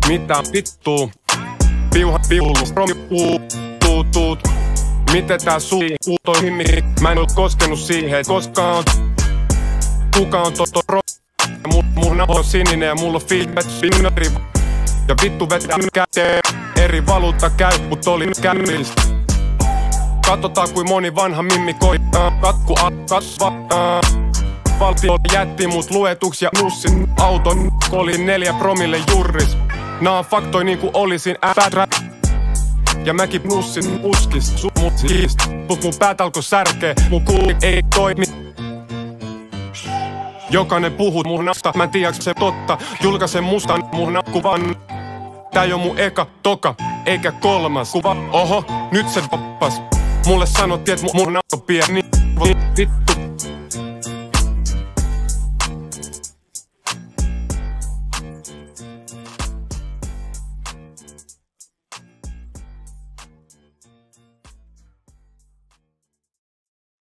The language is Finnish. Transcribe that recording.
Mitä vittuu? Piuha piulus tuut. Miten tää toimii? Mä en oo koskenut siihen koskaan. Kuka on mun on sininen ja mulla on filmet. Ja vittu vetää käteen. Eri valuutta käy, mut oli kännistä. Katsotaan kuin moni vanha mimmi koittaa. Katku kasvaa. Valtio jätti mut luetuks ja nussin auton. Kolin 4 promille jurris. Nää on faktoi niinku olisin äärä. Ja mäkin nussin uskis. Mut siist. Mut mun päät alkoi särkee. Mun kuuli ei toimi. Jokainen puhuu mun nasta. Mä en tiedäks se totta. Julkaisen mustan mun kuvan. Tää ei oo mun eka, toka, eikä kolmas kuva. Oho, nyt se poppas. Mulle sanottiin, et mun on pieni.